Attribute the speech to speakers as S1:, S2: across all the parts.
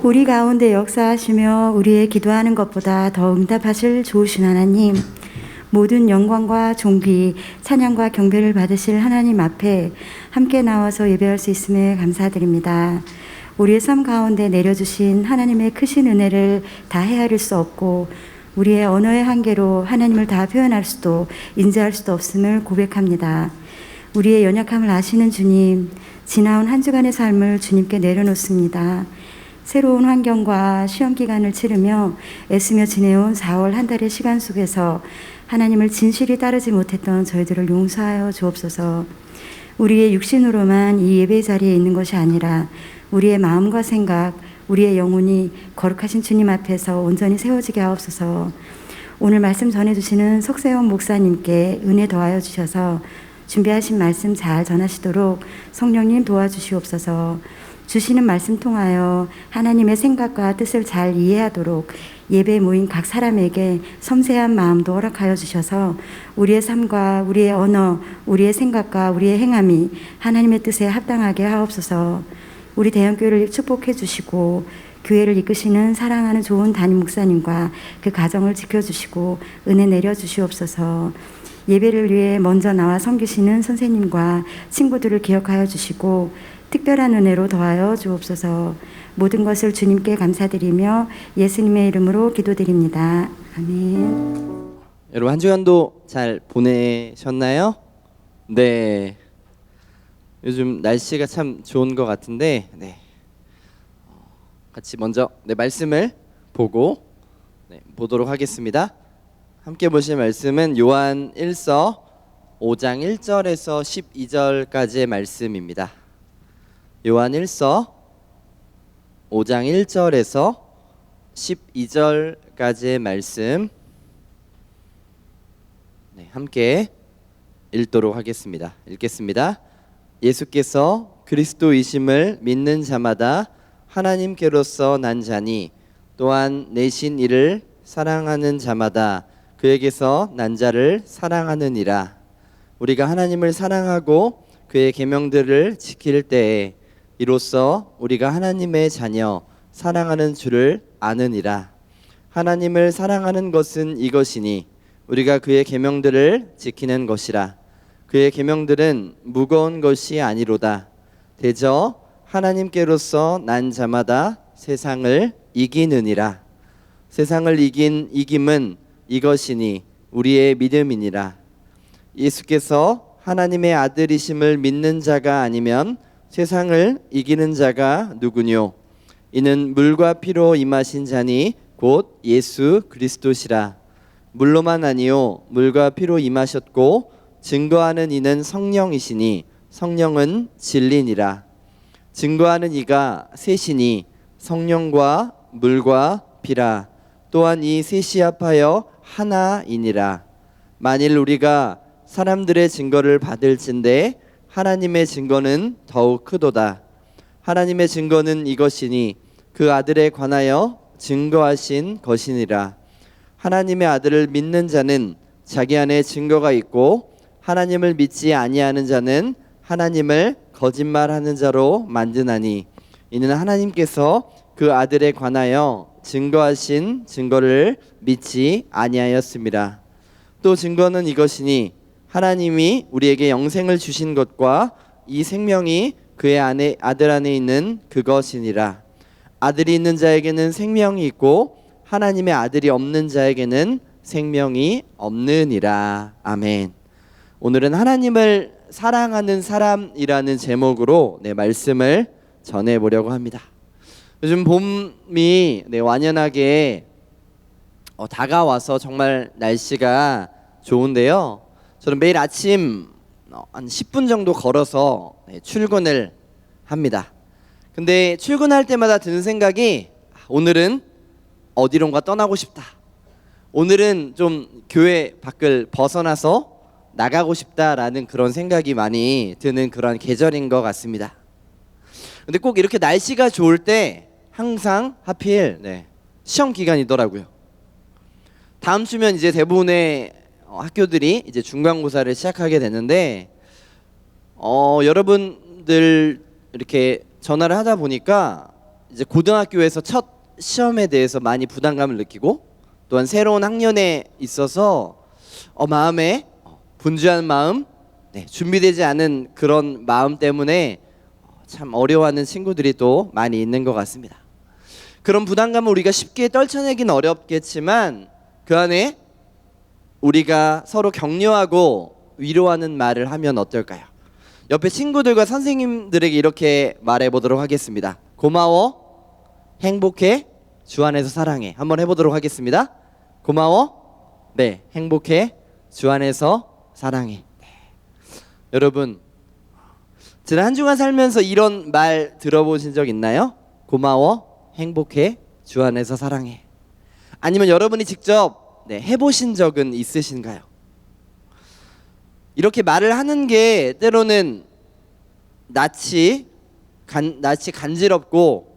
S1: 우리 가운데 역사하시며 우리의 기도하는 것보다 더 응답하실 좋으신 하나님, 모든 영광과 존귀, 찬양과 경배를 받으실 하나님 앞에 함께 나와서 예배할 수 있음에 감사드립니다. 우리의 삶 가운데 내려주신 하나님의 크신 은혜를 다 헤아릴 수 없고 우리의 언어의 한계로 하나님을 다 표현할 수도 인지할 수도 없음을 고백합니다. 우리의 연약함을 아시는 주님, 지나온 한 주간의 삶을 주님께 내려놓습니다. 새로운 환경과 시험 기간을 치르며 애쓰며 지내온 4월 한 달의 시간 속에서 하나님을 진실히 따르지 못했던 저희들을 용서하여 주옵소서. 우리의 육신으로만 이 예배 자리에 있는 것이 아니라 우리의 마음과 생각, 우리의 영혼이 거룩하신 주님 앞에서 온전히 세워지게 하옵소서. 오늘 말씀 전해주시는 석세원 목사님께 은혜 더하여 주셔서 준비하신 말씀 잘 전하시도록 성령님 도와주시옵소서. 주시는 말씀 통하여 하나님의 생각과 뜻을 잘 이해하도록 예배에 모인 각 사람에게 섬세한 마음도 허락하여 주셔서 우리의 삶과 우리의 언어, 우리의 생각과 우리의 행함이 하나님의 뜻에 합당하게 하옵소서. 우리 대형교회를 축복해 주시고 교회를 이끄시는 사랑하는 좋은 담임 목사님과 그 가정을 지켜주시고 은혜 내려주시옵소서. 예배를 위해 먼저 나와 섬기시는 선생님과 친구들을 기억하여 주시고 특별한 은혜로 더하여 주옵소서. 모든 것을 주님께 감사드리며 예수님의 이름으로 기도드립니다. 아멘.
S2: 여러분 한 주간도 잘 보내셨나요? 네. 요즘 날씨가 참 좋은 것 같은데, 네. 같이 먼저 말씀을 보도록 하겠습니다. 함께 보실 말씀은 요한 1서 5장 1절에서 12절까지의 말씀입니다. 요한 1서 5장 1절에서 12절까지의 말씀 함께 읽도록 하겠습니다. 읽겠습니다. 예수께서 그리스도이심을 믿는 자마다 하나님께로서 난 자니 또한 내신 이를 사랑하는 자마다 그에게서 난 자를 사랑하느니라. 우리가 하나님을 사랑하고 그의 계명들을 지킬 때에 이로써 우리가 하나님의 자녀 사랑하는 줄을 아느니라. 하나님을 사랑하는 것은 이것이니 우리가 그의 계명들을 지키는 것이라. 그의 계명들은 무거운 것이 아니로다. 대저 하나님께로서 난 자마다 세상을 이기느니라. 세상을 이긴 이김은 이것이니 우리의 믿음이니라. 예수께서 하나님의 아들이심을 믿는 자가 아니면 세상을 이기는 자가 누구뇨? 이는 물과 피로 임하신 자니 곧 예수 그리스도시라. 물로만 아니요 물과 피로 임하셨고 증거하는 이는 성령이시니 성령은 진리니라. 증거하는 이가 셋이니 성령과 물과 피라. 또한 이 셋이 합하여 하나이니라. 만일 우리가 사람들의 증거를 받을진대 하나님의 증거는 더욱 크도다. 하나님의 증거는 이것이니 그 아들에 관하여 증거하신 것이니라. 하나님의 아들을 믿는 자는 자기 안에 증거가 있고 하나님을 믿지 아니하는 자는 하나님을 거짓말하는 자로 만드나니 이는 하나님께서 그 아들에 관하여 증거하신 증거를 믿지 아니하였습니다. 또 증거는 이것이니 하나님이 우리에게 영생을 주신 것과 이 생명이 그의 아들 안에 있는 그것이니라. 아들이 있는 자에게는 생명이 있고 하나님의 아들이 없는 자에게는 생명이 없느니라. 아멘. 오늘은 하나님을 사랑하는 사람이라는 제목으로 말씀을 전해보려고 합니다. 요즘 봄이 완연하게 다가와서 정말 날씨가 좋은데요. 저는 매일 아침 한 10분 정도 걸어서 출근을 합니다. 근데 출근할 때마다 드는 생각이 오늘은 어디론가 떠나고 싶다. 오늘은 좀 교회 밖을 벗어나서 나가고 싶다라는 그런 생각이 많이 드는 그런 계절인 것 같습니다. 근데 꼭 이렇게 날씨가 좋을 때 항상 하필 시험 기간이더라고요. 다음 주면 이제 대부분의 학교들이 이제 중간고사를 시작하게 되는데 여러분들 이렇게 전화를 하다 보니까 이제 고등학교에서 첫 시험에 대해서 많이 부담감을 느끼고 또한 새로운 학년에 있어서 마음에 분주한 마음, 준비되지 않은 그런 마음 때문에 참 어려워하는 친구들이 또 많이 있는 것 같습니다. 그런 부담감을 우리가 쉽게 떨쳐내긴 어렵겠지만 그 안에 우리가 서로 격려하고 위로하는 말을 하면 어떨까요? 옆에 친구들과 선생님들에게 이렇게 말해보도록 하겠습니다. 고마워, 행복해, 주 안에서 사랑해. 한번 해보도록 하겠습니다. 고마워, 행복해, 주 안에서 사랑해. 여러분, 지난 한 주간 살면서 이런 말 들어보신 적 있나요? 고마워, 행복해, 주 안에서 사랑해. 아니면 여러분이 직접 해보신 적은 있으신가요? 이렇게 말을 하는 게 때로는 낯이 간지럽고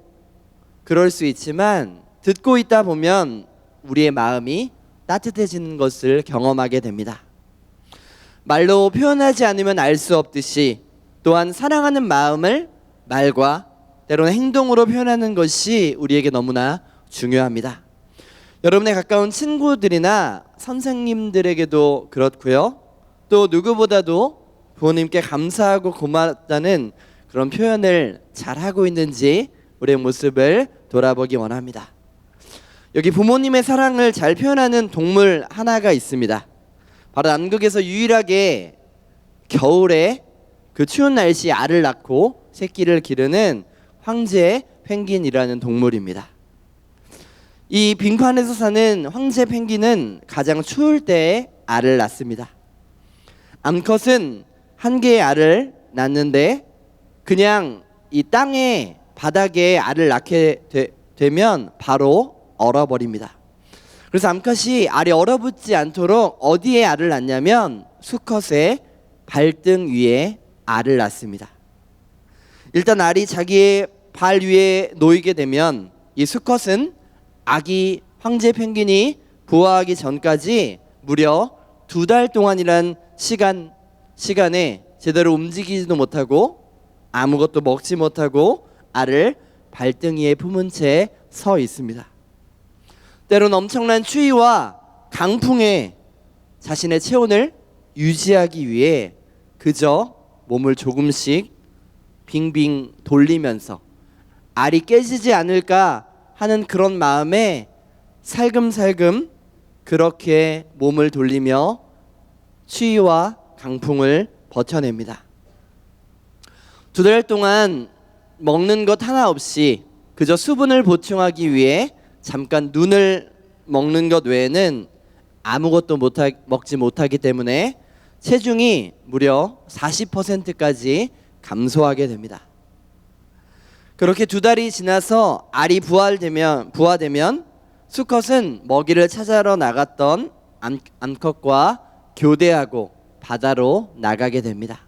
S2: 그럴 수 있지만 듣고 있다 보면 우리의 마음이 따뜻해지는 것을 경험하게 됩니다. 말로 표현하지 않으면 알 수 없듯이 또한 사랑하는 마음을 말과 때로는 행동으로 표현하는 것이 우리에게 너무나 중요합니다. 여러분의 가까운 친구들이나 선생님들에게도 그렇고요. 또 누구보다도 부모님께 감사하고 고맙다는 그런 표현을 잘하고 있는지 우리의 모습을 돌아보기 원합니다. 여기 부모님의 사랑을 잘 표현하는 동물 하나가 있습니다. 바로 남극에서 유일하게 겨울에 그 추운 날씨에 알을 낳고 새끼를 기르는 황제 펭귄이라는 동물입니다. 이 빙판에서 사는 황제 펭귄은 가장 추울 때에 알을 낳습니다. 암컷은 한 개의 알을 낳는데 그냥 이 땅에 바닥에 알을 낳게 되면 바로 얼어버립니다. 그래서 암컷이 알이 얼어붙지 않도록 어디에 알을 낳냐면 수컷의 발등 위에 알을 낳습니다. 일단 알이 자기의 발 위에 놓이게 되면 이 수컷은 아기 황제 펭귄이 부화하기 전까지 무려 2달 동안이란 시간에 제대로 움직이지도 못하고 아무것도 먹지 못하고 알을 발등위에 품은 채 서 있습니다. 때로는 엄청난 추위와 강풍에 자신의 체온을 유지하기 위해 그저 몸을 조금씩 빙빙 돌리면서 알이 깨지지 않을까 하는 그런 마음에 살금살금 그렇게 몸을 돌리며 추위와 강풍을 버텨냅니다. 2달 동안 먹는 것 하나 없이 그저 수분을 보충하기 위해 잠깐 눈을 먹는 것 외에는 아무것도 먹지 못하기 때문에 체중이 무려 40%까지 감소하게 됩니다. 그렇게 2달이 지나서 알이 부화되면 수컷은 먹이를 찾아러 나갔던 암컷과 교대하고 바다로 나가게 됩니다.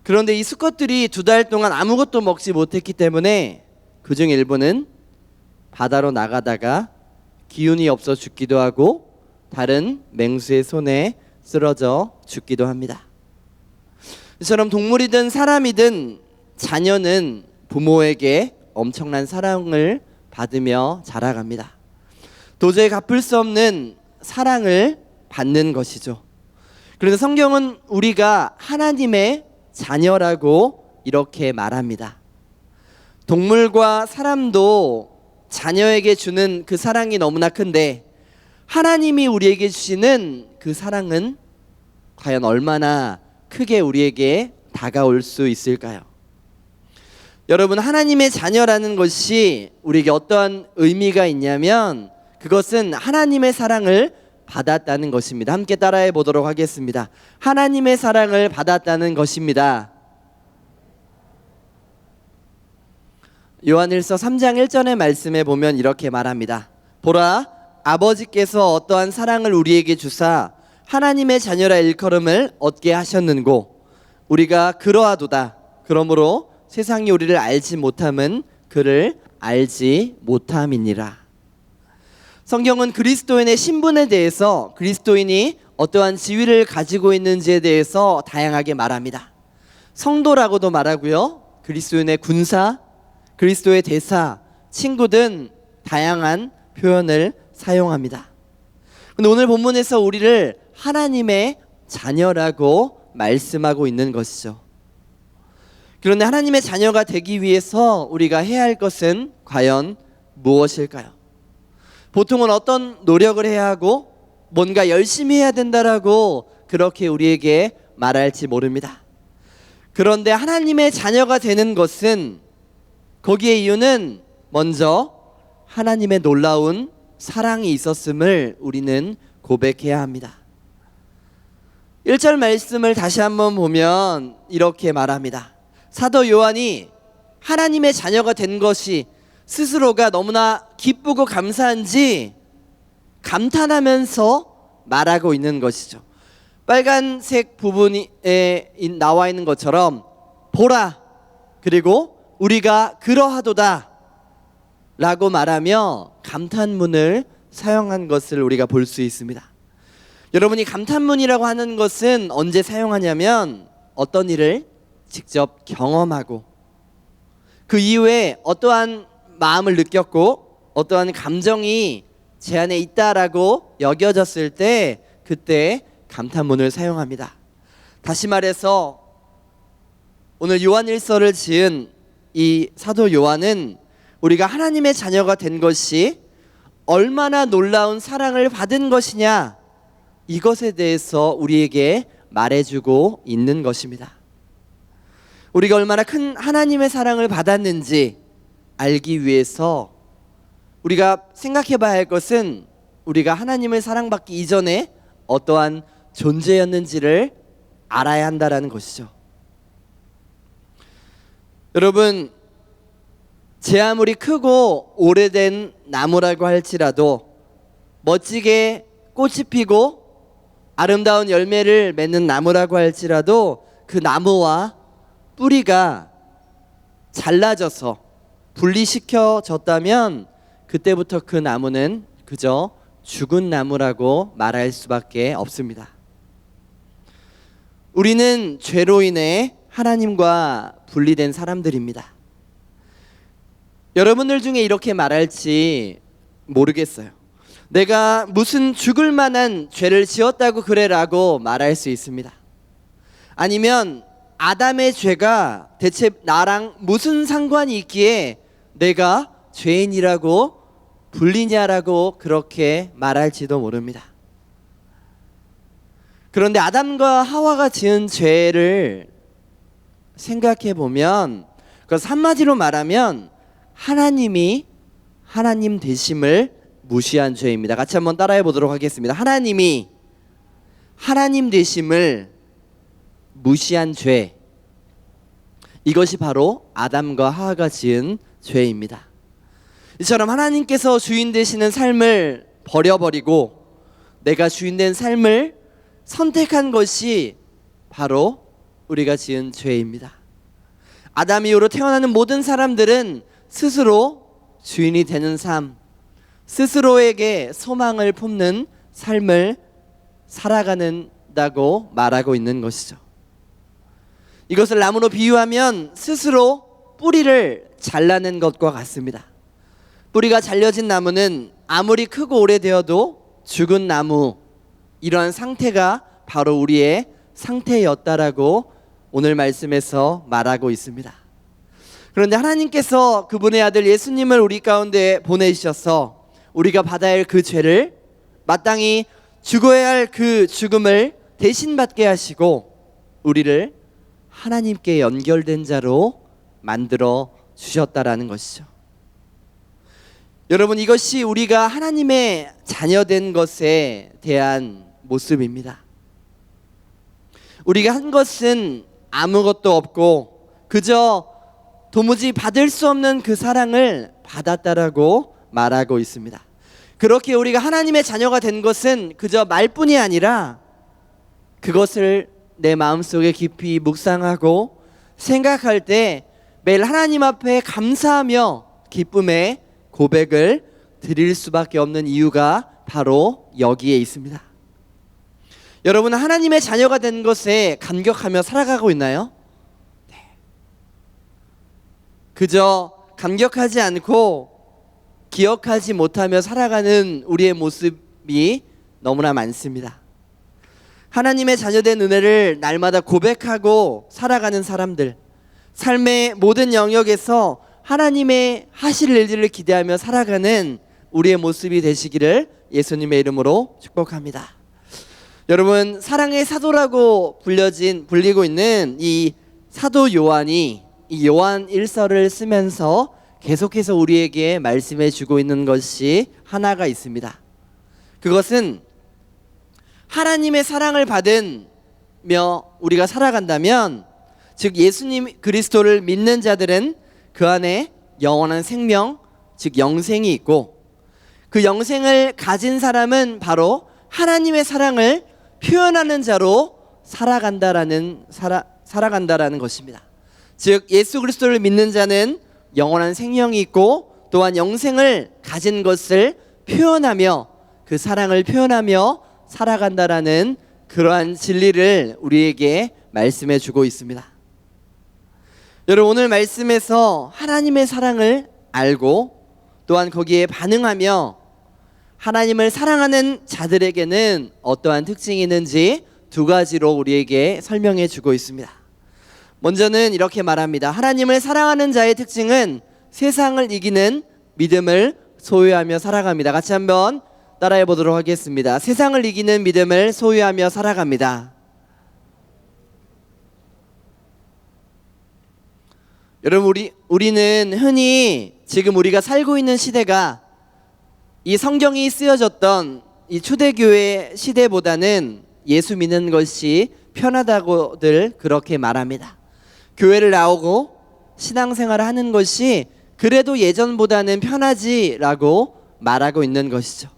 S2: 그런데 이 수컷들이 2달 동안 아무것도 먹지 못했기 때문에 그중 일부는 바다로 나가다가 기운이 없어 죽기도 하고 다른 맹수의 손에 쓰러져 죽기도 합니다. 이처럼 동물이든 사람이든 자녀는 부모에게 엄청난 사랑을 받으며 자라갑니다. 도저히 갚을 수 없는 사랑을 받는 것이죠. 그런데 성경은 우리가 하나님의 자녀라고 이렇게 말합니다. 동물과 사람도 자녀에게 주는 그 사랑이 너무나 큰데 하나님이 우리에게 주시는 그 사랑은 과연 얼마나 크게 우리에게 다가올 수 있을까요? 여러분, 하나님의 자녀라는 것이 우리에게 어떠한 의미가 있냐면 그것은 하나님의 사랑을 받았다는 것입니다. 함께 따라해 보도록 하겠습니다. 하나님의 사랑을 받았다는 것입니다. 요한일서 3장 1절의 말씀에 보면 이렇게 말합니다. 보라, 아버지께서 어떠한 사랑을 우리에게 주사 하나님의 자녀라 일컬음을 얻게 하셨는고 우리가 그러하도다. 그러므로 세상이 우리를 알지 못함은 그를 알지 못함이니라. 성경은 그리스도인의 신분에 대해서 그리스도인이 어떠한 지위를 가지고 있는지에 대해서 다양하게 말합니다. 성도라고도 말하고요. 그리스도인의 군사, 그리스도의 대사, 친구 등 다양한 표현을 사용합니다. 근데 오늘 본문에서 우리를 하나님의 자녀라고 말씀하고 있는 것이죠. 그런데 하나님의 자녀가 되기 위해서 우리가 해야 할 것은 과연 무엇일까요? 보통은 어떤 노력을 해야 하고 뭔가 열심히 해야 된다라고 그렇게 우리에게 말할지 모릅니다. 그런데 하나님의 자녀가 되는 것은 거기에 이유는 먼저 하나님의 놀라운 사랑이 있었음을 우리는 고백해야 합니다. 1절 말씀을 다시 한번 보면 이렇게 말합니다. 사도 요한이 하나님의 자녀가 된 것이 스스로가 너무나 기쁘고 감사한지 감탄하면서 말하고 있는 것이죠. 빨간색 부분에 나와 있는 것처럼 보라, 그리고 우리가 그러하도다 라고 말하며 감탄문을 사용한 것을 우리가 볼 수 있습니다. 여러분이 감탄문이라고 하는 것은 언제 사용하냐면 어떤 일을 직접 경험하고 그 이후에 어떠한 마음을 느꼈고 어떠한 감정이 제 안에 있다라고 여겨졌을 때 그때 감탄문을 사용합니다. 다시 말해서 오늘 요한일서를 지은 이 사도 요한은 우리가 하나님의 자녀가 된 것이 얼마나 놀라운 사랑을 받은 것이냐, 이것에 대해서 우리에게 말해주고 있는 것입니다. 우리가 얼마나 큰 하나님의 사랑을 받았는지 알기 위해서 우리가 생각해 봐야 할 것은 우리가 하나님을 사랑받기 이전에 어떠한 존재였는지를 알아야 한다는 것이죠. 여러분, 제 아무리 크고 오래된 나무라고 할지라도 멋지게 꽃이 피고 아름다운 열매를 맺는 나무라고 할지라도 그 나무와 뿌리가 잘라져서 분리시켜졌다면 그때부터 그 나무는 그저 죽은 나무라고 말할 수밖에 없습니다. 우리는 죄로 인해 하나님과 분리된 사람들입니다. 여러분들 중에 이렇게 말할지 모르겠어요. 내가 무슨 죽을 만한 죄를 지었다고 그래라고 말할 수 있습니다. 아니면 아담의 죄가 대체 나랑 무슨 상관이 있기에 내가 죄인이라고 불리냐라고 그렇게 말할지도 모릅니다. 그런데 아담과 하와가 지은 죄를 생각해 보면 그것을 한마디로 말하면 하나님이 하나님 되심을 무시한 죄입니다. 같이 한번 따라해 보도록 하겠습니다. 하나님이 하나님 되심을 무시한 죄, 이것이 바로 아담과 하와가 지은 죄입니다. 이처럼 하나님께서 주인 되시는 삶을 버려버리고 내가 주인 된 삶을 선택한 것이 바로 우리가 지은 죄입니다. 아담 이후로 태어나는 모든 사람들은 스스로 주인이 되는 삶, 스스로에게 소망을 품는 삶을 살아가는다고 말하고 있는 것이죠. 이것을 나무로 비유하면 스스로 뿌리를 잘라낸 것과 같습니다. 뿌리가 잘려진 나무는 아무리 크고 오래되어도 죽은 나무, 이러한 상태가 바로 우리의 상태였다라고 오늘 말씀에서 말하고 있습니다. 그런데 하나님께서 그분의 아들 예수님을 우리 가운데 보내주셔서 우리가 받아야 할 그 죄를 마땅히 죽어야 할 그 죽음을 대신 받게 하시고 우리를 하나님께 연결된 자로 만들어 주셨다라는 것이죠. 여러분, 이것이 우리가 하나님의 자녀된 것에 대한 모습입니다. 우리가 한 것은 아무것도 없고 그저 도무지 받을 수 없는 그 사랑을 받았다라고 말하고 있습니다. 그렇게 우리가 하나님의 자녀가 된 것은 그저 말뿐이 아니라 그것을 내 마음속에 깊이 묵상하고 생각할 때 매일 하나님 앞에 감사하며 기쁨의 고백을 드릴 수밖에 없는 이유가 바로 여기에 있습니다. 여러분은 하나님의 자녀가 된 것에 감격하며 살아가고 있나요? 네. 그저 감격하지 않고 기억하지 못하며 살아가는 우리의 모습이 너무나 많습니다. 하나님의 자녀된 은혜를 날마다 고백하고 살아가는 사람들, 삶의 모든 영역에서 하나님의 하실 일들을 기대하며 살아가는 우리의 모습이 되시기를 예수님의 이름으로 축복합니다. 여러분, 사랑의 사도라고 불리고 있는 이 사도 요한이 이 요한 1서를 쓰면서 계속해서 우리에게 말씀해 주고 있는 것이 하나가 있습니다. 그것은 하나님의 사랑을 받으며 우리가 살아간다면, 즉 예수님 그리스도를 믿는 자들은 그 안에 영원한 생명, 즉 영생이 있고, 그 영생을 가진 사람은 바로 하나님의 사랑을 표현하는 자로 살아간다라는 것입니다. 즉 예수 그리스도를 믿는 자는 영원한 생명이 있고 또한 영생을 가진 것을 표현하며 그 사랑을 표현하며 살아간다라는 그러한 진리를 우리에게 말씀해 주고 있습니다. 여러분, 오늘 말씀에서 하나님의 사랑을 알고 또한 거기에 반응하며 하나님을 사랑하는 자들에게는 어떠한 특징이 있는지 두 가지로 우리에게 설명해 주고 있습니다. 먼저는 이렇게 말합니다. 하나님을 사랑하는 자의 특징은 세상을 이기는 믿음을 소유하며 살아갑니다. 같이 한번 따라해 보도록 하겠습니다. 세상을 이기는 믿음을 소유하며 살아갑니다. 여러분, 우리는 흔히 지금 우리가 살고 있는 시대가 이 성경이 쓰여졌던 이 초대교회 시대보다는 예수 믿는 것이 편하다고들 그렇게 말합니다. 교회를 나오고 신앙생활을 하는 것이 그래도 예전보다는 편하지라고 말하고 있는 것이죠.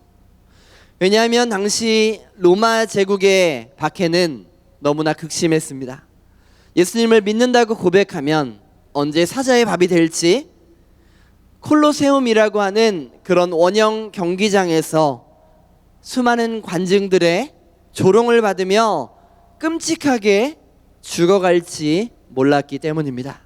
S2: 왜냐하면 당시 로마 제국의 박해는 너무나 극심했습니다. 예수님을 믿는다고 고백하면 언제 사자의 밥이 될지, 콜로세움이라고 하는 그런 원형 경기장에서 수많은 관중들의 조롱을 받으며 끔찍하게 죽어갈지 몰랐기 때문입니다.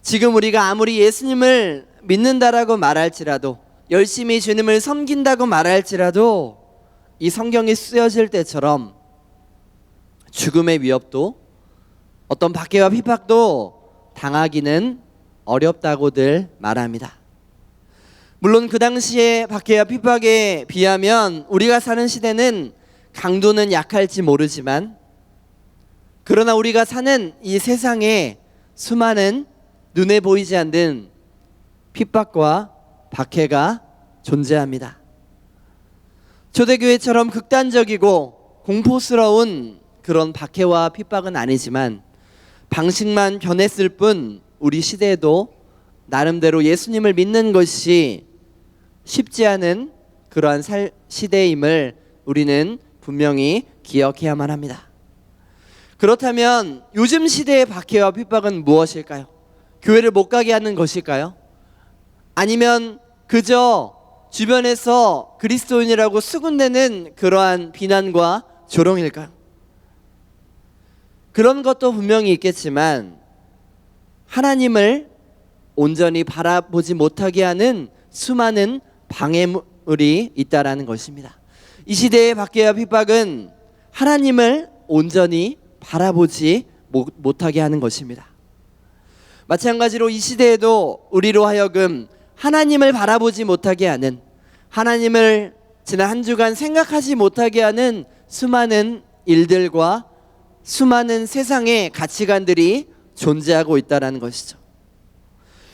S2: 지금 우리가 아무리 예수님을 믿는다라고 말할지라도, 열심히 주님을 섬긴다고 말할지라도 이 성경이 쓰여질 때처럼 죽음의 위협도 어떤 박해와 핍박도 당하기는 어렵다고들 말합니다. 물론 그 당시의 박해와 핍박에 비하면 우리가 사는 시대는 강도는 약할지 모르지만, 그러나 우리가 사는 이 세상에 수많은 눈에 보이지 않는 핍박과 박해가 존재합니다. 초대교회처럼 극단적이고 공포스러운 그런 박해와 핍박은 아니지만 방식만 변했을 뿐 우리 시대에도 나름대로 예수님을 믿는 것이 쉽지 않은 그러한 시대임을 우리는 분명히 기억해야만 합니다. 그렇다면 요즘 시대의 박해와 핍박은 무엇일까요? 교회를 못 가게 하는 것일까요? 아니면 그저 주변에서 그리스도인이라고 수군대는 그러한 비난과 조롱일까요? 그런 것도 분명히 있겠지만 하나님을 온전히 바라보지 못하게 하는 수많은 방해물이 있다라는 것입니다. 이 시대의 박해와 핍박은 하나님을 온전히 바라보지 못하게 하는 것입니다. 마찬가지로 이 시대에도 우리로 하여금 하나님을 바라보지 못하게 하는, 하나님을 지난 한 주간 생각하지 못하게 하는 수많은 일들과 수많은 세상의 가치관들이 존재하고 있다는 것이죠.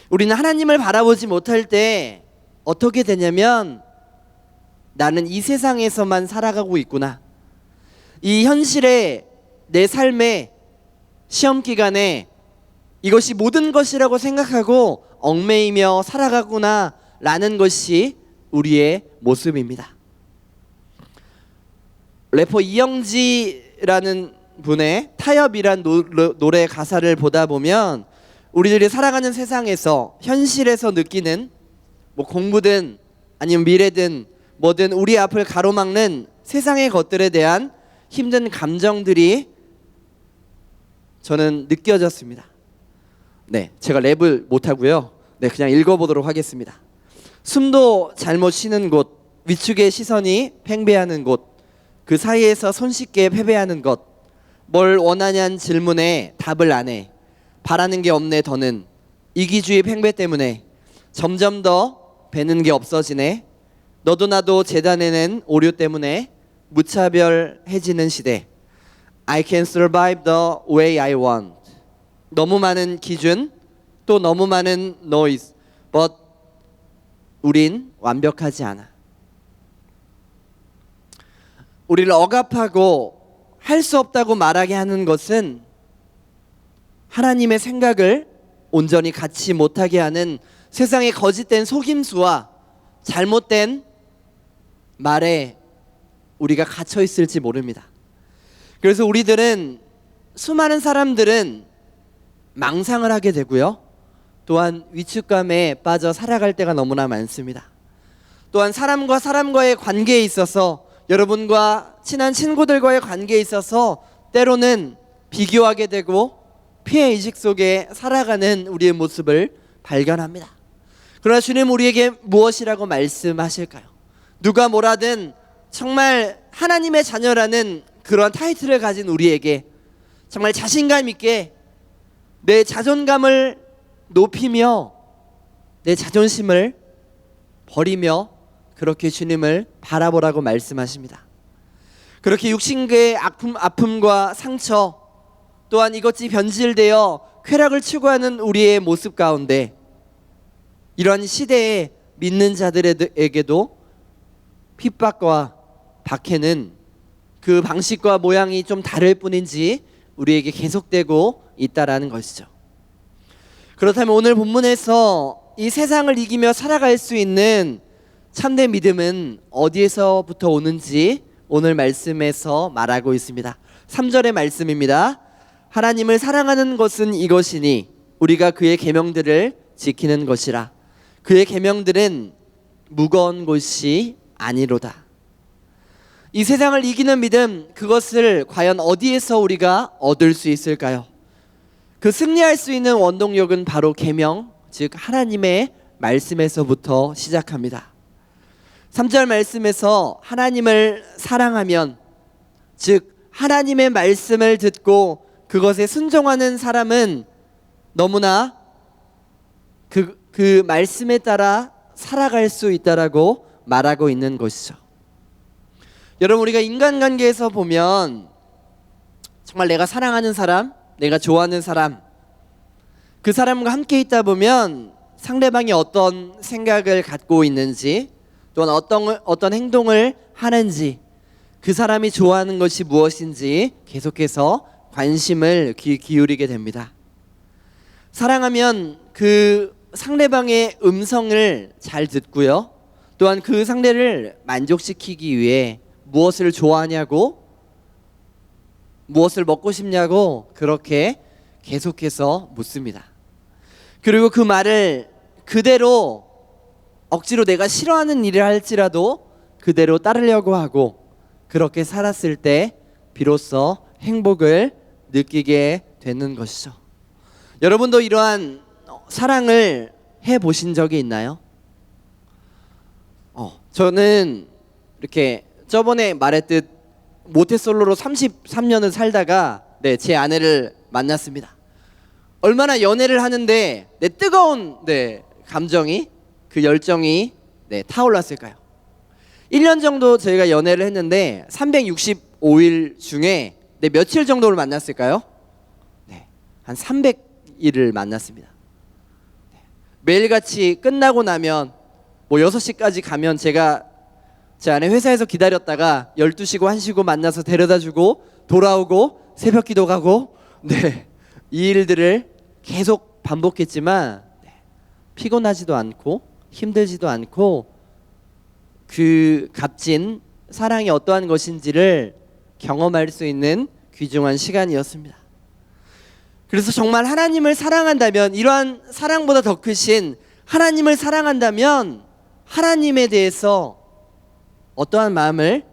S2: 우리는 하나님을 바라보지 못할 때 어떻게 되냐면, 나는 이 세상에서만 살아가고 있구나, 이 현실의 내 삶의 시험 기간에 이것이 모든 것이라고 생각하고 얽매이며 살아가구나 라는 것이 우리의 모습입니다. 래퍼 이영지라는 분의 타협이란 노래 가사를 보다 보면 우리들이 살아가는 세상에서, 현실에서 느끼는 공부든 아니면 미래든 뭐든 우리 앞을 가로막는 세상의 것들에 대한 힘든 감정들이 저는 느껴졌습니다. 네, 제가 랩을 못하고요. 네, 그냥 읽어보도록 하겠습니다. 숨도 잘못 쉬는 곳, 위축의 시선이 팽배하는 곳, 그 사이에서 손쉽게 패배하는 것, 뭘 원하냐는 질문에 답을 안 해. 바라는 게 없네 더는. 이기주의 팽배 때문에 점점 더 배는 게 없어지네. 너도 나도 재단해낸 오류 때문에 무차별해지는 시대. I can survive the way I want. 너무 많은 기준, 또 너무 많은 noise, but 우린 완벽하지 않아. 우리를 억압하고 할 수 없다고 말하게 하는 것은 하나님의 생각을 온전히 갖지 못하게 하는 세상의 거짓된 속임수와 잘못된 말에 우리가 갇혀 있을지 모릅니다. 그래서 우리들은, 수많은 사람들은 망상을 하게 되고요, 또한 위축감에 빠져 살아갈 때가 너무나 많습니다. 또한 사람과 사람과의 관계에 있어서, 여러분과 친한 친구들과의 관계에 있어서 때로는 비교하게 되고 피해의식 속에 살아가는 우리의 모습을 발견합니다. 그러나 주님 우리에게 무엇이라고 말씀하실까요? 누가 뭐라든 정말 하나님의 자녀라는 그런 타이틀을 가진 우리에게 정말 자신감 있게 내 자존감을 높이며 내 자존심을 버리며 그렇게 주님을 바라보라고 말씀하십니다. 그렇게 육신계의 아픔과 상처, 또한 이것이 변질되어 쾌락을 추구하는 우리의 모습 가운데, 이러한 시대에 믿는 자들에게도 핍박과 박해는 그 방식과 모양이 좀 다를 뿐인지 우리에게 계속되고 있다라는 것이죠. 그렇다면 오늘 본문에서 이 세상을 이기며 살아갈 수 있는 참된 믿음은 어디에서부터 오는지 오늘 말씀에서 말하고 있습니다. 3절의 말씀입니다. 하나님을 사랑하는 것은 이것이니 우리가 그의 계명들을 지키는 것이라. 그의 계명들은 무거운 것이 아니로다. 이 세상을 이기는 믿음, 그것을 과연 어디에서 우리가 얻을 수 있을까요? 그 승리할 수 있는 원동력은 바로 계명, 즉 하나님의 말씀에서부터 시작합니다. 3절 말씀에서 하나님을 사랑하면, 즉 하나님의 말씀을 듣고 그것에 순종하는 사람은 너무나 그 말씀에 따라 살아갈 수 있다라고 말하고 있는 것이죠. 여러분, 우리가 인간관계에서 보면 정말 내가 사랑하는 사람, 내가 좋아하는 사람, 그 사람과 함께 있다 보면 상대방이 어떤 생각을 갖고 있는지, 또한 어떤 행동을 하는지, 그 사람이 좋아하는 것이 무엇인지 계속해서 관심을 기울이게 됩니다. 사랑하면 그 상대방의 음성을 잘 듣고요, 또한 그 상대를 만족시키기 위해 무엇을 좋아하냐고, 무엇을 먹고 싶냐고 그렇게 계속해서 묻습니다. 그리고 그 말을 그대로 억지로 내가 싫어하는 일을 할지라도 그대로 따르려고 하고, 그렇게 살았을 때 비로소 행복을 느끼게 되는 것이죠. 여러분도 이러한 사랑을 해보신 적이 있나요? 저는 이렇게 저번에 말했듯 모태솔로로 33년을 살다가 제 아내를 만났습니다. 얼마나 연애를 하는데 내 뜨거운 감정이, 그 열정이 타올랐을까요? 1년 정도 저희가 연애를 했는데 365일 중에 며칠 정도를 만났을까요? 한 300일을 만났습니다. 매일같이 끝나고 나면 6시까지 가면 제가 제 아내 회사에서 기다렸다가 12시고 1시고 만나서 데려다주고 돌아오고 새벽 기도 가고 이 일들을 계속 반복했지만 피곤하지도 않고 힘들지도 않고 그 값진 사랑이 어떠한 것인지를 경험할 수 있는 귀중한 시간이었습니다. 그래서 정말 하나님을 사랑한다면, 이러한 사랑보다 더 크신 하나님을 사랑한다면 하나님에 대해서 어떠한 마음을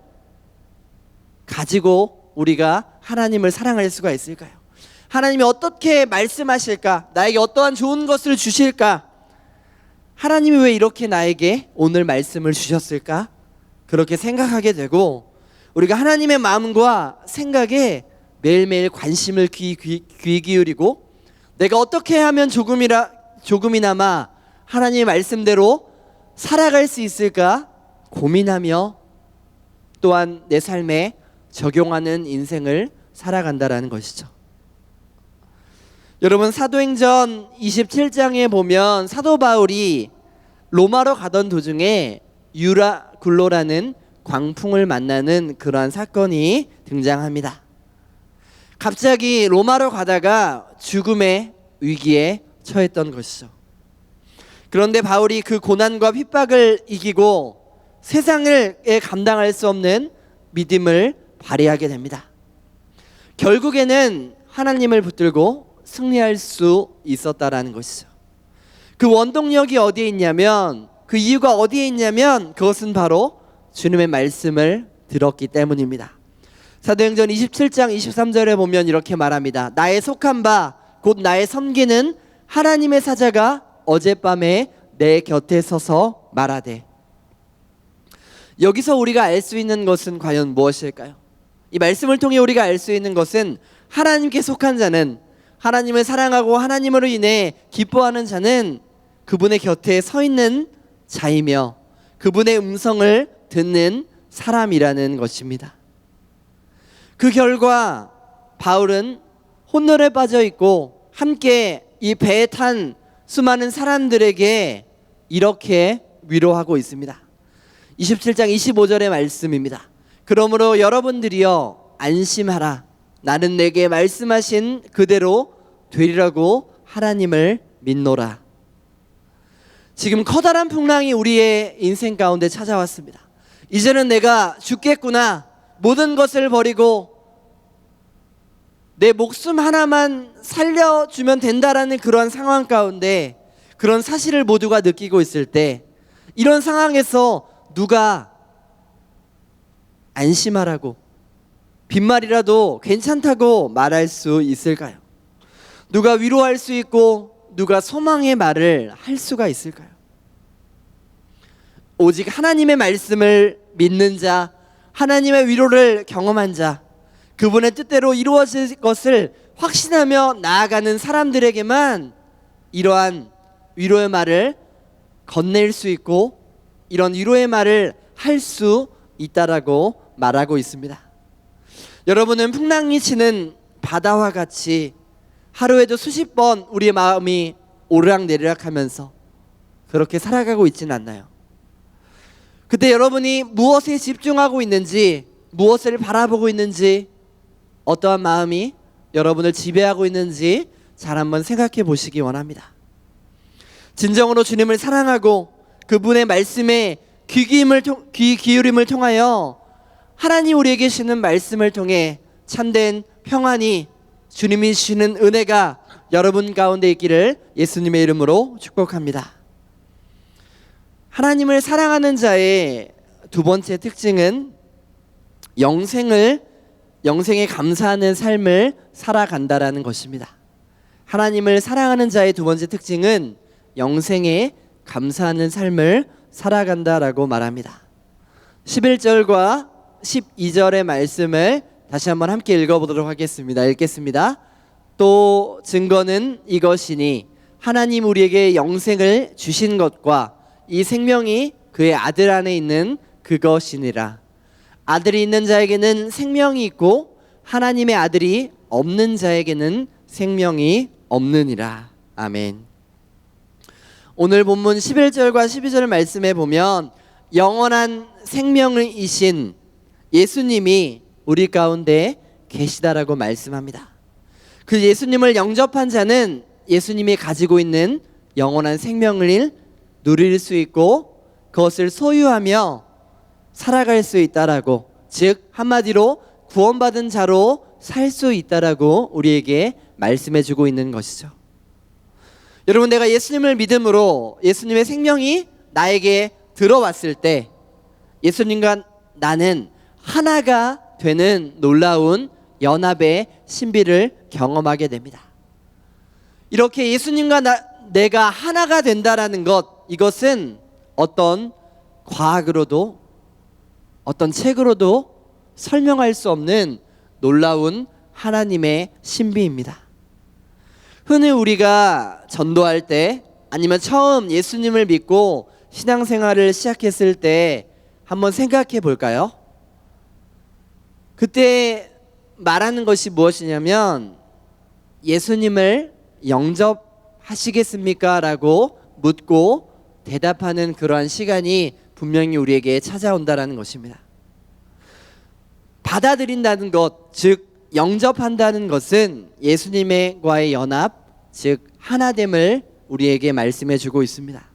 S2: 가지고 우리가 하나님을 사랑할 수가 있을까요? 하나님이 어떻게 말씀하실까? 나에게 어떠한 좋은 것을 주실까? 하나님이 왜 이렇게 나에게 오늘 말씀을 주셨을까? 그렇게 생각하게 되고, 우리가 하나님의 마음과 생각에 매일매일 관심을 귀 기울이고, 내가 어떻게 하면 조금이나마 하나님의 말씀대로 살아갈 수 있을까 고민하며 또한 내 삶에 적용하는 인생을 살아간다라는 것이죠. 여러분, 사도행전 27장에 보면 사도 바울이 로마로 가던 도중에 유라굴로라는 광풍을 만나는 그러한 사건이 등장합니다. 갑자기 로마로 가다가 죽음의 위기에 처했던 것이죠. 그런데 바울이 그 고난과 핍박을 이기고 세상을 감당할 수 없는 믿음을 발휘하게 됩니다. 결국에는 하나님을 붙들고 승리할 수 있었다라는 것이죠. 그 원동력이 어디에 있냐면, 그 이유가 어디에 있냐면 그것은 바로 주님의 말씀을 들었기 때문입니다. 사도행전 27장 23절에 보면 이렇게 말합니다. 나의 속한 바 곧 나의 섬기는 하나님의 사자가 어젯밤에 내 곁에 서서 말하되. 여기서 우리가 알 수 있는 것은 과연 무엇일까요? 이 말씀을 통해 우리가 알 수 있는 것은 하나님께 속한 자는, 하나님을 사랑하고 하나님으로 인해 기뻐하는 자는 그분의 곁에 서 있는 자이며 그분의 음성을 듣는 사람이라는 것입니다. 그 결과 바울은 혼돈에 빠져 있고 함께 이 배에 탄 수많은 사람들에게 이렇게 위로하고 있습니다. 27장 25절의 말씀입니다. 그러므로 여러분들이여 안심하라. 나는 내게 말씀하신 그대로 되리라고 하나님을 믿노라. 지금 커다란 풍랑이 우리의 인생 가운데 찾아왔습니다. 이제는 내가 죽겠구나. 모든 것을 버리고 내 목숨 하나만 살려주면 된다라는 그런 상황 가운데, 그런 사실을 모두가 느끼고 있을 때, 이런 상황에서 누가 안심하라고, 빈말이라도 괜찮다고 말할 수 있을까요? 누가 위로할 수 있고 누가 소망의 말을 할 수가 있을까요? 오직 하나님의 말씀을 믿는 자, 하나님의 위로를 경험한 자, 그분의 뜻대로 이루어질 것을 확신하며 나아가는 사람들에게만 이러한 위로의 말을 건넬 수 있고 이런 위로의 말을 할 수 있다라고 말하고 있습니다. 여러분은 풍랑이 치는 바다와 같이 하루에도 수십 번 우리의 마음이 오르락내리락 하면서 그렇게 살아가고 있지는 않나요? 그때 여러분이 무엇에 집중하고 있는지, 무엇을 바라보고 있는지, 어떠한 마음이 여러분을 지배하고 있는지 잘 한번 생각해 보시기 원합니다. 진정으로 주님을 사랑하고 그분의 말씀에 귀 기울임을 통하여 하나님 우리에게 주시는 말씀을 통해 참된 평안이, 주님이 주시는 은혜가 여러분 가운데 있기를 예수님의 이름으로 축복합니다. 하나님을 사랑하는 자의 두 번째 특징은 영생에 감사하는 삶을 살아간다라는 것입니다. 하나님을 사랑하는 자의 두 번째 특징은 영생에 감사하는 삶을 살아간다라고 말합니다. 11절과 12절의 말씀을 다시 한번 함께 읽어보도록 하겠습니다. 읽겠습니다. 또 증거는 이것이니 하나님 우리에게 영생을 주신 것과 이 생명이 그의 아들 안에 있는 그것이니라. 아들이 있는 자에게는 생명이 있고 하나님의 아들이 없는 자에게는 생명이 없느니라. 아멘. 오늘 본문 11절과 12절 말씀에 보면 영원한 생명이신 예수님이 우리 가운데 계시다라고 말씀합니다. 그 예수님을 영접한 자는 예수님이 가지고 있는 영원한 생명을 누릴 수 있고 그것을 소유하며 살아갈 수 있다라고, 즉 한마디로 구원받은 자로 살 수 있다라고 우리에게 말씀해 주고 있는 것이죠. 여러분, 내가 예수님을 믿음으로 예수님의 생명이 나에게 들어왔을 때 예수님과 나는 하나가 되는 놀라운 연합의 신비를 경험하게 됩니다. 이렇게 예수님과 내가 하나가 된다라는 것, 이것은 어떤 과학으로도 어떤 책으로도 설명할 수 없는 놀라운 하나님의 신비입니다. 흔히 우리가 전도할 때 아니면 처음 예수님을 믿고 신앙생활을 시작했을 때 한번 생각해 볼까요? 그때 말하는 것이 무엇이냐면 예수님을 영접하시겠습니까? 라고 묻고 대답하는 그러한 시간이 분명히 우리에게 찾아온다는 것입니다. 받아들인다는 것, 즉 영접한다는 것은 예수님과의 연합, 즉 하나됨을 우리에게 말씀해 주고 있습니다.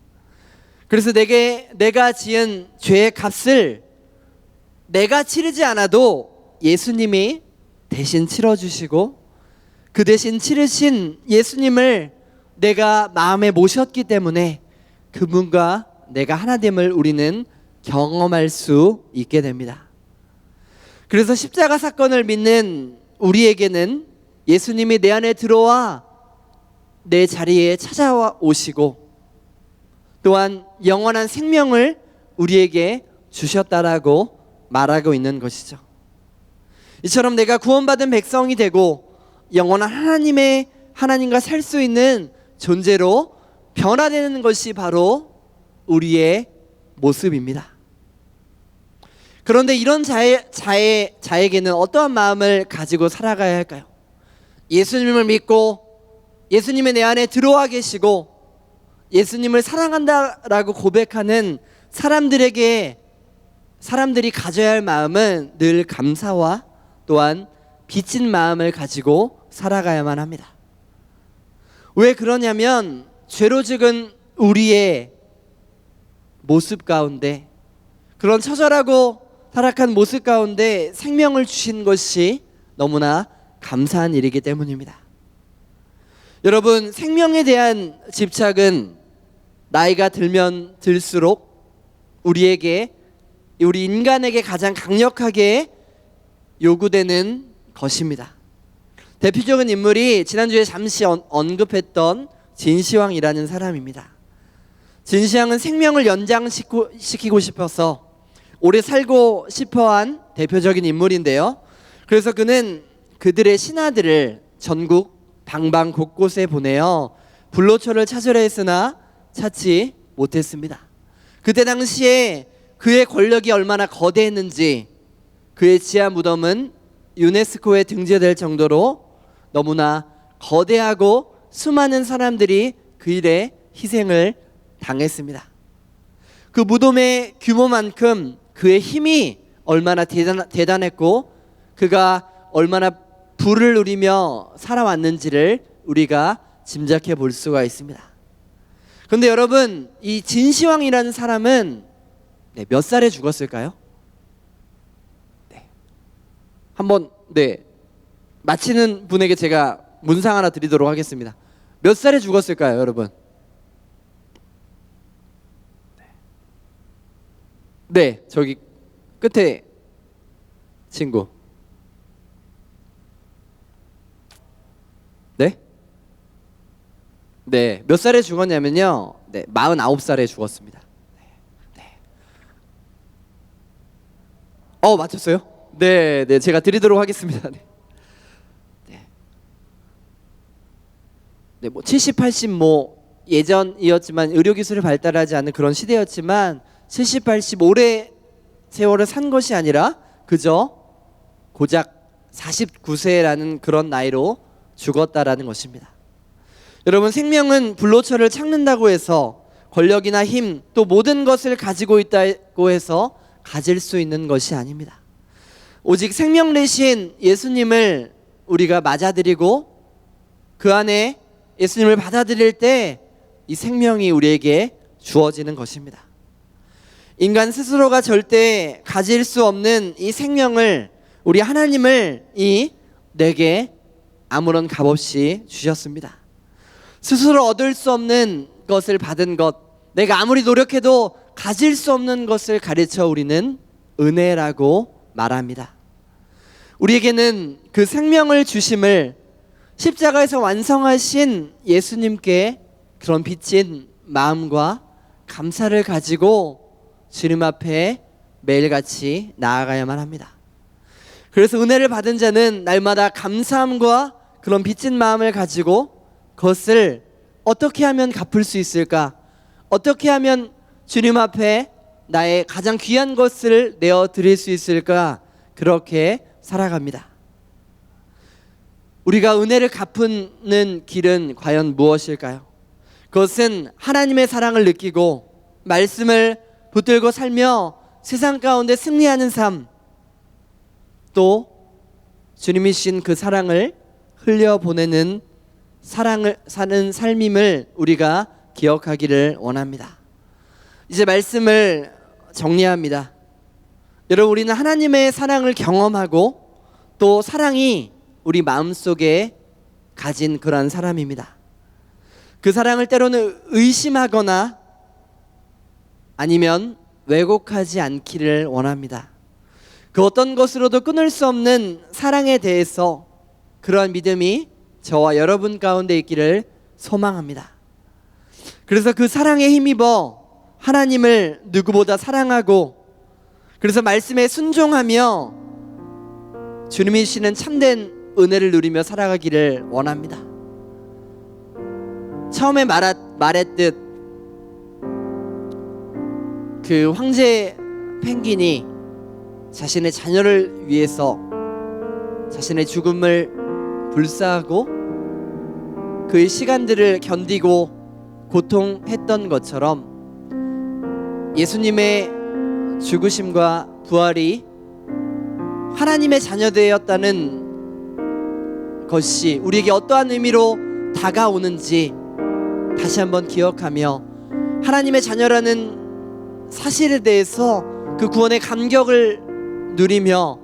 S2: 그래서 내가 지은 죄의 값을 내가 치르지 않아도 예수님이 대신 치러주시고 그 대신 치르신 예수님을 내가 마음에 모셨기 때문에 그분과 내가 하나됨을 우리는 경험할 수 있게 됩니다. 그래서 십자가 사건을 믿는 우리에게는 예수님이 내 안에 들어와 내 자리에 찾아와 오시고 또한 영원한 생명을 우리에게 주셨다라고 말하고 있는 것이죠. 이처럼 내가 구원받은 백성이 되고 영원한 하나님과 살 수 있는 존재로 변화되는 것이 바로 우리의 모습입니다. 그런데 이런 자에게는 어떠한 마음을 가지고 살아가야 할까요? 예수님을 믿고 예수님이 내 안에 들어와 계시고 예수님을 사랑한다라고 고백하는 사람들이 가져야 할 마음은 늘 감사와 또한 빚진 마음을 가지고 살아가야만 합니다. 왜 그러냐면 죄로 죽은 우리의 모습 가운데, 그런 처절하고 타락한 모습 가운데 생명을 주신 것이 너무나 감사한 일이기 때문입니다. 여러분, 생명에 대한 집착은 나이가 들면 들수록 우리 인간에게 가장 강력하게 요구되는 것입니다. 대표적인 인물이 지난주에 잠시 언급했던 진시황이라는 사람입니다. 진시황은 생명을 연장시키고 싶어서 오래 살고 싶어한 대표적인 인물인데요. 그래서 그는 그들의 신하들을 전국 방방 곳곳에 보내어 불로초를 찾으려 했으나 찾지 못했습니다. 그때 당시에 그의 권력이 얼마나 거대했는지 그의 지하 무덤은 유네스코에 등재될 정도로 너무나 거대하고 수많은 사람들이 그 일에 희생을 당했습니다. 그 무덤의 규모만큼 그의 힘이 얼마나 대단했고 그가 얼마나 부를 누리며 살아왔는지를 우리가 짐작해 볼 수가 있습니다. 그런데 여러분, 이 진시황이라는 사람은 몇 살에 죽었을까요? 한번 맞히는 분에게 제가 문상 하나 드리도록 하겠습니다. 몇 살에 죽었을까요, 여러분? 네, 저기 끝에 친구. 네? 네, 몇 살에 죽었냐면요. 49살에 죽었습니다. 맞췄어요? 네, 제가 드리도록 하겠습니다. 뭐 70, 80 예전이었지만 의료기술이 발달하지 않은 그런 시대였지만 70, 80 오래 세월을 산 것이 아니라 그저 고작 49세라는 그런 나이로 죽었다라는 것입니다. 여러분, 생명은 불로초를 찾는다고 해서 권력이나 힘 또 모든 것을 가지고 있다고 해서 가질 수 있는 것이 아닙니다. 오직 생명 되신 예수님을 우리가 맞아들이고 그 안에 예수님을 받아들일 때 이 생명이 우리에게 주어지는 것입니다. 인간 스스로가 절대 가질 수 없는 이 생명을 우리 하나님을 내게 아무런 값없이 주셨습니다. 스스로 얻을 수 없는 것을 받은 것, 내가 아무리 노력해도 가질 수 없는 것을 가르쳐 우리는 은혜라고 말합니다. 우리에게는 그 생명을 주심을 십자가에서 완성하신 예수님께 그런 빚진 마음과 감사를 가지고 주님 앞에 매일같이 나아가야만 합니다. 그래서 은혜를 받은 자는 날마다 감사함과 그런 빚진 마음을 가지고 그것을 어떻게 하면 갚을 수 있을까? 어떻게 하면 주님 앞에 나의 가장 귀한 것을 내어 드릴 수 있을까? 그렇게 살아갑니다. 우리가 은혜를 갚는 길은 과연 무엇일까요? 그것은 하나님의 사랑을 느끼고 말씀을 붙들고 살며 세상 가운데 승리하는 삶, 또 주님이신 그 사랑을 흘려보내는 사랑을 사는 삶임을 우리가 기억하기를 원합니다. 이제 말씀을 정리합니다. 여러분, 우리는 하나님의 사랑을 경험하고 또 사랑이 우리 마음속에 가진 그러한 사람입니다. 그 사랑을 때로는 의심하거나 아니면 왜곡하지 않기를 원합니다. 그 어떤 것으로도 끊을 수 없는 사랑에 대해서 그러한 믿음이 저와 여러분 가운데 있기를 소망합니다. 그래서 그 사랑에 힘입어 하나님을 누구보다 사랑하고, 그래서 말씀에 순종하며 주님이 주시는 참된 은혜를 누리며 살아가기를 원합니다. 처음에 말했듯 그 황제 펭귄이 자신의 자녀를 위해서 자신의 죽음을 불사하고 그의 시간들을 견디고 고통했던 것처럼 예수님의 죽으심과 부활이 하나님의 자녀되었다는 것이 우리에게 어떠한 의미로 다가오는지 다시 한번 기억하며 하나님의 자녀라는 사실에 대해서 그 구원의 감격을 누리며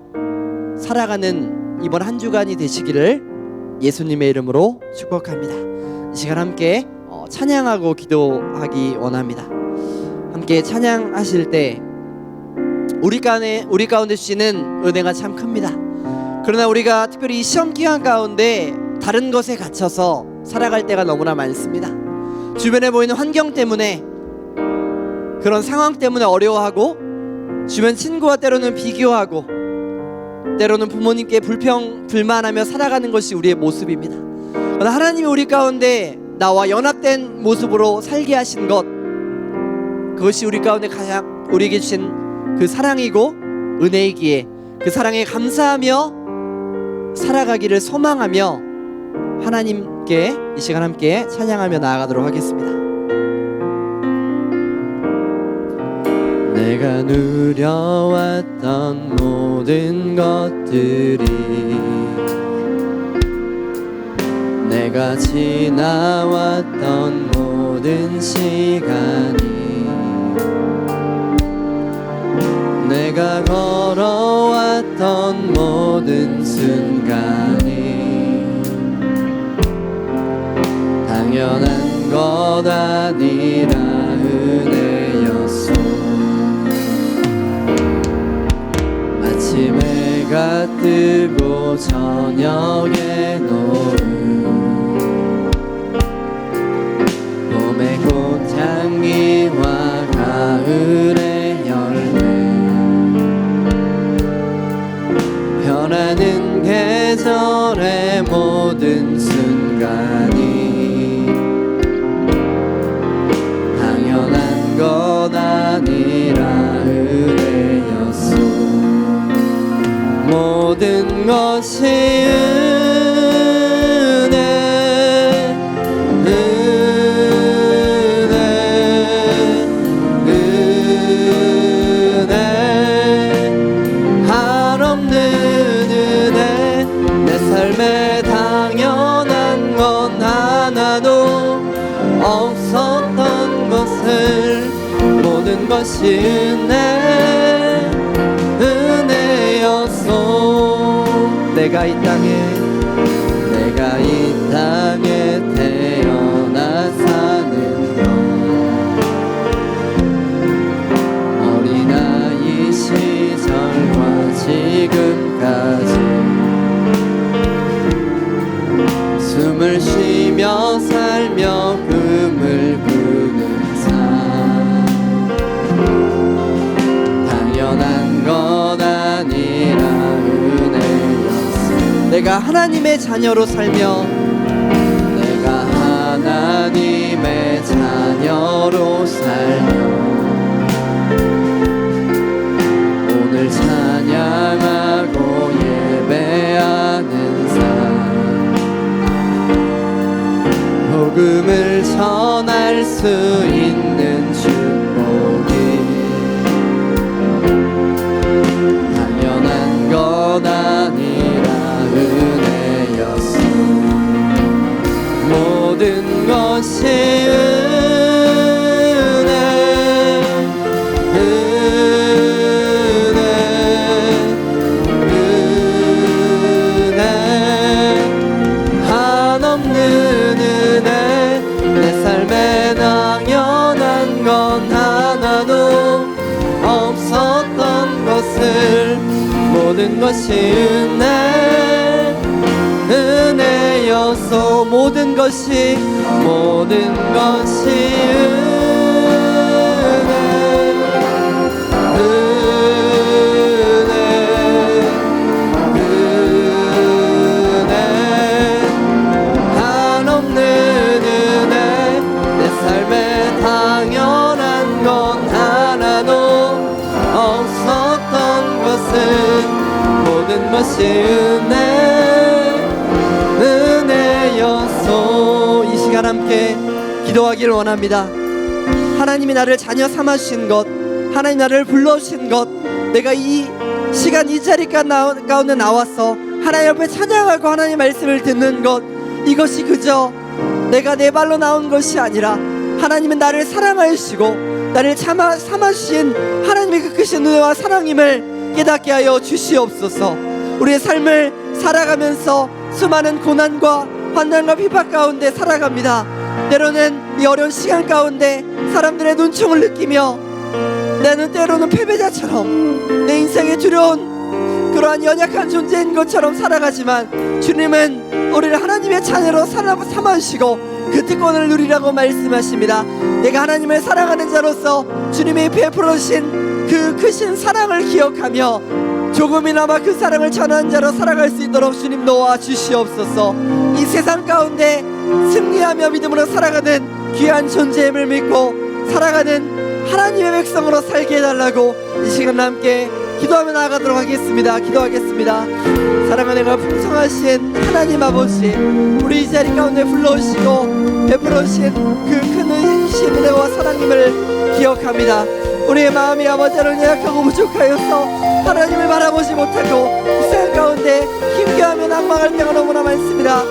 S2: 살아가는 이번 한 주간이 되시기를 예수님의 이름으로 축복합니다. 이 시간 함께 찬양하고 기도하기 원합니다. 함께 찬양하실 때 우리 가운데 주시는 은혜가 참 큽니다. 그러나 우리가 특별히 이 시험 기간 가운데 다른 것에 갇혀서 살아갈 때가 너무나 많습니다. 주변에 보이는 환경 때문에, 그런 상황 때문에 어려워하고, 주변 친구와 때로는 비교하고, 때로는 부모님께 불만하며 살아가는 것이 우리의 모습입니다. 그러나 하나님이 우리 가운데 나와 연합된 모습으로 살게 하신 것, 그것이 우리 가운데 가장 우리에게 주신 그 사랑이고 은혜이기에 그 사랑에 감사하며 살아가기를 소망하며 하나님께 이 시간 함께 찬양하며 나아가도록 하겠습니다. 내가 누려왔던 모든 것들이, 내가 지나왔던 모든 시간이, 내가 걸어왔던 모든 순간이 당연한 것 아니라 은혜였소. 아침 해가 뜨고 저녁에 노을, 봄의 꽃향기와 가을의 열매, 변하는 계절의 모든 순간이 당연한 것 아니라 은혜였소. 모든 것이 은혜, 은혜, 한없는 은혜. 내 삶에 당연한 건 하나도 없었던 것을, 모든 것이 은혜였소. 내가 이 땅에 태어나 사는 것, 어린아이 시절과 지금까지 살며 금을 구는 삶 당연한 건 아니라 은혜였어. 내가 하나님의 자녀로 살며 내가 하나님의 자녀로 살며 오늘 찬양하고 예배하는 삶 복음을 전할 수 있는 축복이 당연한 건 아니라 은혜였어. 모든 것이 은혜 한없는 은혜 내 삶에 당연한 건 하나도 없었던 것을 모든 것이 은혜였어. 모든 것이 한없는 은혜 내 삶에 당연한 건 하나도 없었던 것은 모든 것이 은혜였소. 이 시간 함께 기도하기를 원합니다. 하나님이 나를 자녀 삼아주신 것, 하나님 나를 불러주신 것, 내가 이 시간 이 자리 가운데 나와서 하나님 앞에 찬양하고 하나님 말씀을 듣는 것, 이것이 그저 내가 내 발로 나온 것이 아니라 하나님은 나를 사랑하시고 나를 삼아주신 하나님의 그 크신 은혜와 사랑임을 깨닫게 하여 주시옵소서. 우리의 삶을 살아가면서 수많은 고난과 환난과 비박 가운데 살아갑니다. 때로는 이 어려운 시간 가운데 사람들의 눈총을 느끼며 나는 때로는 패배자처럼 내 인생에 두려운 그러한 연약한 존재인 것처럼 살아가지만 주님은 우리를 하나님의 자녀로 삼아주시고 그 특권을 누리라고 말씀하십니다. 내가 하나님을 사랑하는 자로서 주님이 베풀어 주신 그 크신 사랑을 기억하며 조금이나마 그 사랑을 전하는 자로 살아갈 수 있도록 주님 도와주시옵소서. 이 세상 가운데 승리하며 믿음으로 살아가는 귀한 존재임을 믿고 살아가는 하나님의 백성으로 살게 해달라고 이 시간 함께 기도하며 나아가도록 하겠습니다. 기도하겠습니다. 사랑하는 가 풍성하신 하나님 아버지, 우리 이 자리 가운데 불러오시고 베풀어주신 그 큰 은혜와 사랑임을 기억합니다. 우리의 마음이 아버지를 연약하고 부족하여서 하나님을 바라보지 못하고 이 세상 가운데 힘겨워하며 낙망할 때가 너무나 많습니다.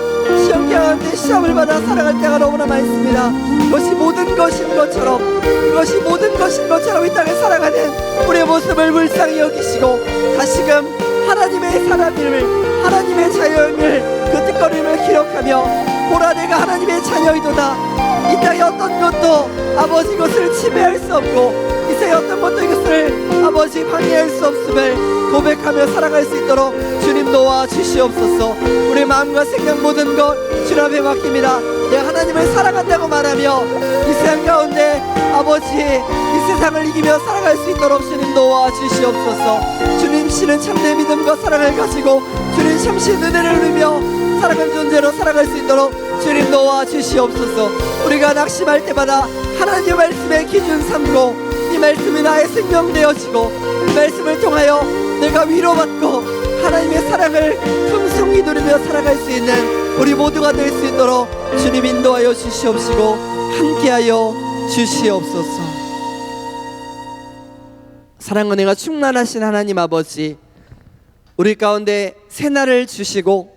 S2: 시험 가운데 시험을 받아 살아갈 때가 너무나 많습니다. 그것이 모든 것인 것처럼 이 땅에 살아가는 우리의 모습을 불쌍히 여기시고 다시금 하나님의 사람임을, 하나님의 자녀임을, 그 뜻거림을 기록하며 보라 내가 하나님의 자녀이도다. 이 땅에 어떤 것도 아버지 이것을 침해할 수 없고 이 세상에 어떤 것도 이것을 아버지 방해할 수 없음을 고백하며 살아갈 수 있도록 주님 도와주시옵소서. 우리 마음과 생각 모든 것 주님 앞에 맡깁니다. 내가 하나님을 사랑한다고 말하며 이 세상 가운데 아버지 이 세상을 이기며 살아갈 수 있도록 주님 도와주시옵소서. 주님 씨는 참된 믿음과 사랑을 가지고 주님 참신 은혜를 누리며 살아가는 존재로 살아갈 수 있도록 주님 도와주시옵소서. 우리가 낙심할 때마다 하나님의 말씀에 기준 삼고 이 말씀이 나의 생명 되어지고 이 말씀을 통하여 내가 위로받고 하나님의 사랑을 풍성히 누리며 살아갈 수 있는 우리 모두가 될 수 있도록 주님 인도하여 주시옵시고 함께하여 주시옵소서. 사랑 은혜가 충만하신 하나님 아버지, 우리 가운데 새날을 주시고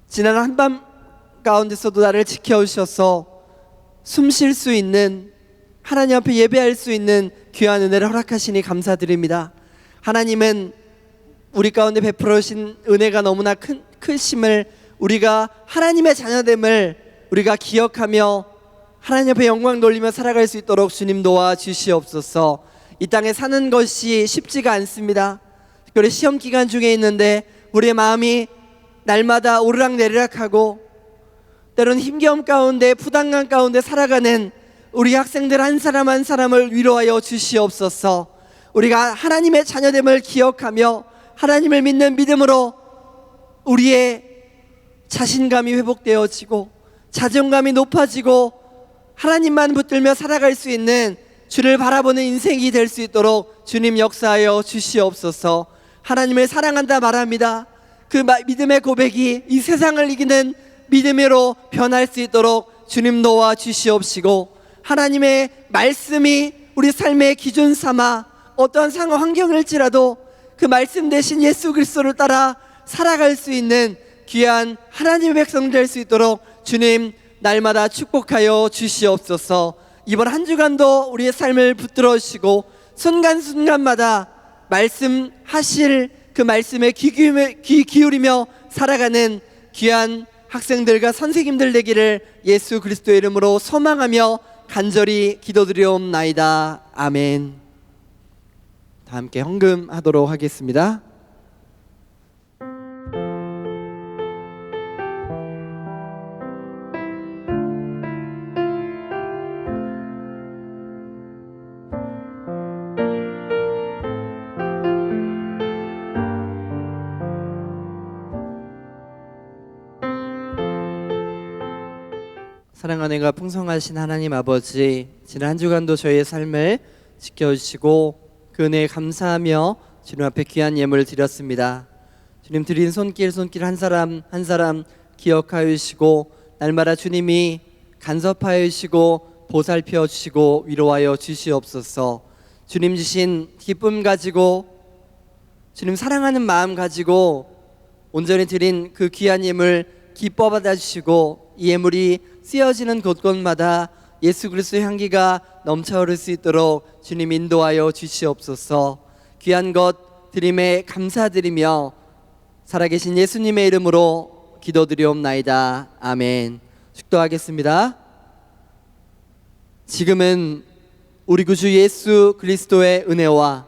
S2: 지난 한밤 가운데서도 나를 지켜주셔서 숨 쉴 수 있는, 하나님 앞에 예배할 수 있는 귀한 은혜를 허락하시니 감사드립니다. 하나님은 우리 가운데 베풀어 주신 은혜가 너무나 크심을, 우리가 하나님의 자녀됨을 우리가 기억하며 하나님 앞에 영광 돌리며 살아갈 수 있도록 주님 도와주시옵소서. 이 땅에 사는 것이 쉽지가 않습니다. 특별히 시험 기간 중에 있는데 우리의 마음이 날마다 오르락내리락하고 때로는 힘겨움 가운데 부담감 가운데 살아가는 우리 학생들 한 사람 한 사람을 위로하여 주시옵소서. 우리가 하나님의 자녀됨을 기억하며 하나님을 믿는 믿음으로 우리의 자신감이 회복되어지고 자존감이 높아지고 하나님만 붙들며 살아갈 수 있는 주를 바라보는 인생이 될 수 있도록 주님 역사하여 주시옵소서. 하나님을 사랑한다 말합니다. 그 믿음의 고백이 이 세상을 이기는 믿음으로 변할 수 있도록 주님 도와 주시옵시고, 하나님의 말씀이 우리 삶의 기준 삼아 어떤 상황 환경일지라도 그 말씀 대신 예수 그리스도를 따라 살아갈 수 있는 귀한 하나님의 백성 될 수 있도록 주님 날마다 축복하여 주시옵소서. 이번 한 주간도 우리의 삶을 붙들어 주시고 순간순간마다 말씀하실 그 말씀에 귀 기울이며 살아가는 귀한 학생들과 선생님들 되기를 예수 그리스도의 이름으로 소망하며 간절히 기도드리옵나이다. 아멘. 다 함께 헌금하도록 하겠습니다. 사랑하는 가 풍성하신 하나님 아버지, 지난 한 주간도 저희의 삶을 지켜주시고 그 은혜에 감사하며 주님 앞에 귀한 예물을 드렸습니다. 주님 드린 손길 한 사람 한 사람 기억하여 주시고 날마다 주님이 간섭하여 주시고 보살펴 주시고 위로하여 주시옵소서. 주님 주신 기쁨 가지고 주님 사랑하는 마음 가지고 온전히 드린 그 귀한 예물 기뻐 받아주시고 이 예물이 쓰여지는 곳곳마다 예수 그리스도의 향기가 넘쳐 흐를 수 있도록 주님 인도하여 주시옵소서. 귀한 것 드림에 감사드리며 살아계신 예수님의 이름으로 기도드리옵나이다. 아멘. 축도하겠습니다. 지금은 우리 구주 예수 그리스도의 은혜와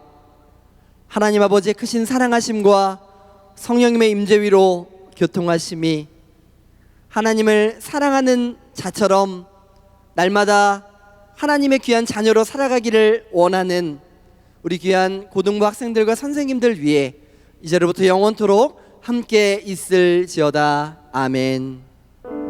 S2: 하나님 아버지의 크신 사랑하심과 성령님의 임재 위로 교통하심이 하나님을 사랑하는 자처럼 날마다 하나님의 귀한 자녀로 살아가기를 원하는 우리 귀한 고등부 학생들과 선생님들 위해 이제로부터 영원토록 함께 있을지어다. 아멘.